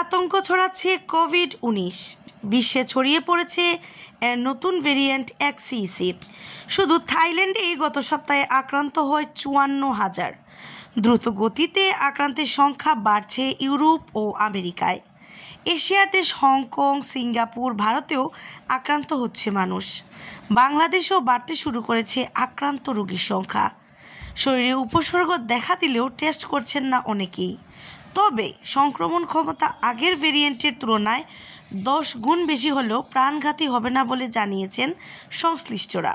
আতঙ্ক ছড়াচ্ছে কোভিড-19। বিশ্বে ছড়িয়ে পড়েছে এর নতুন ভেরিয়েন্ট XCC। শুধু থাইল্যান্ডেই গত সপ্তাহে আক্রান্ত হয় ৫৪,০০০। দ্রুত গতিতে আক্রান্তের সংখ্যা বাড়ছে ইউরোপ ও আমেরিকায়। এশিয়ার দেশ হংকং, সিঙ্গাপুর, ভারতেও আক্রান্ত হচ্ছে মানুষ। বাংলাদেশেও বাড়তে শুরু করেছে আক্রান্ত রোগীর সংখ্যা। শরীরে উপসর্গ দেখা দিলেও টেস্ট করছেন না অনেকেই। তবে সংক্রমণ ক্ষমতা আগের ভেরিয়েন্টের তুলনায় 10 গুণ বেশি হলেও প্রাণঘাতী হবে না বলে জানিয়েছেন সংশ্লিষ্টরা।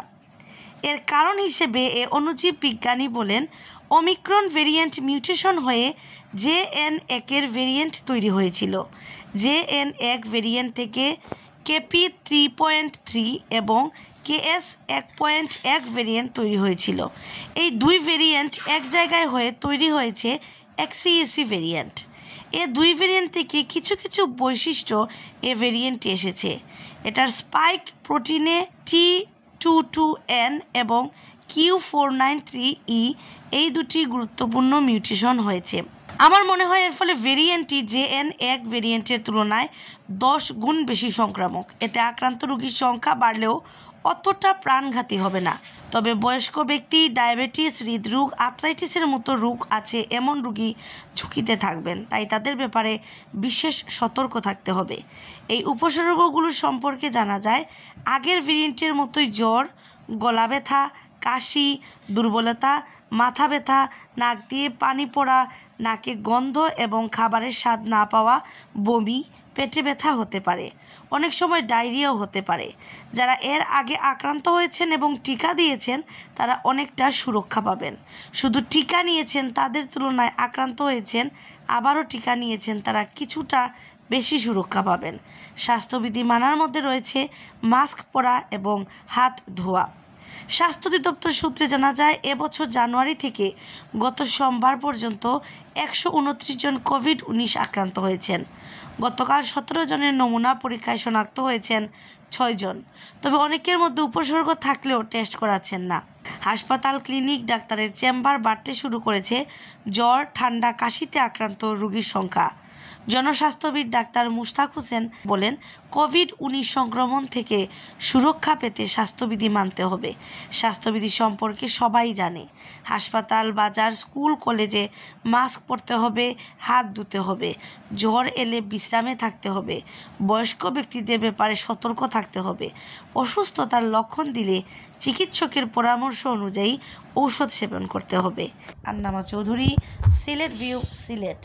এর কারণ হিসেবে অণুজীব বিজ্ঞানী বলেন, ওমিক্রন ভেরিয়েন্ট মিউটেশন হয়ে JN1 ভেরিয়েন্ট তৈরি হয়েছিল। JN1 ভেরিয়েন্ট থেকে KP.3.3 এবং KS.1.1 ভেরিয়েন্ট তৈরি হয়েছিল। এই দুই ভেরিয়েন্ট এক জায়গায় হয়ে তৈরি হয়েছে XCC ভেরিয়েন্ট। এ দুই ভেরিয়েন্ট থেকে কিছু কিছু বৈশিষ্ট্য এ ভেরিয়েন্টে এসেছে। এটার স্পাইক প্রোটিনে T22N এবং Q493E এই দুটি গুরুত্বপূর্ণ মিউটেশন হয়েছে। আমার মনে হয় এর ফলে ভেরিয়েন্টটি JN1 ভেরিয়েন্টের তুলনায় 10 গুণ বেশি সংক্রামক। এতে আক্রান্ত রোগীর সংখ্যা বাড়লেও অতটা প্রাণঘাতী হবে না। তবে বয়স্ক ব্যক্তি, ডায়াবেটিস, হৃদরোগ, আর্থ্রাইটিসের মতো রোগ আছে এমন রোগী ঝুঁকিতে থাকবেন, তাই তাদের ব্যাপারে বিশেষ সতর্ক থাকতে হবে। এই উপসর্গগুলো সম্পর্কে জানা যায়, আগের ভেরিয়েন্টের মতোই জ্বর, গলা ব্যথা, কাশি, দুর্বলতা, মাথা ব্যথা, নাক দিয়ে পানি পড়া, নাকে গন্ধ এবং খাবারের স্বাদ না পাওয়া, বমি, পেটে ব্যথা হতে পারে। অনেক সময় ডায়রিয়াও হতে পারে। যারা এর আগে আক্রান্ত হয়েছেন এবং টিকা দিয়েছেন তারা অনেকটা সুরক্ষা পাবেন। শুধু টিকা নিয়েছেন তাদের তুলনায় আক্রান্ত হয়েছেন আবারও টিকা নিয়েছেন তারা কিছুটা বেশি সুরক্ষা পাবেন। স্বাস্থ্যবিধি মানার মধ্যে রয়েছে মাস্ক পরা এবং হাত ধোয়া। স্বাস্থ্য অধিদপ্তর সূত্রে জানা যায়, এবছর জানুয়ারি থেকে গত সোমবার পর্যন্ত 129 জন কোভিড-19 আক্রান্ত হয়েছেন। গতকাল 17 জনের নমুনা পরীক্ষায় শনাক্ত হয়েছেন 6 জন। তবে অনেকের মধ্যে উপসর্গ থাকলেও টেস্ট করাচ্ছেন না। হাসপাতাল, ক্লিনিক, ডাক্তারের চেম্বার বাড়তে শুরু করেছে জ্বর, ঠান্ডা, কাশিতে আক্রান্ত রোগীর সংখ্যা। জনস্বাস্থ্যবিদ ডাক্তার মুশতাক হোসেন বলেন, কোভিড-19 সংক্রমণ থেকে সুরক্ষা পেতে স্বাস্থ্যবিধি মানতে হবে। স্বাস্থ্যবিধি সম্পর্কে সবাই জানে। হাসপাতাল, বাজার, স্কুল, কলেজে মাস্ক পরতে হবে, হাত ধুতে হবে, জ্বর এলে বিশ্রামে থাকতে হবে, বয়স্ক ব্যক্তিদের ব্যাপারে সতর্ক থাকতে হবে। অসুস্থতার লক্ষণ দিলে চিকিৎসকের পরামর্শ অনুযায়ী ঔষধ সেবন করতে হবে। আন্নামা চৌধুরী, সিলেট ভিউ, সিলেট।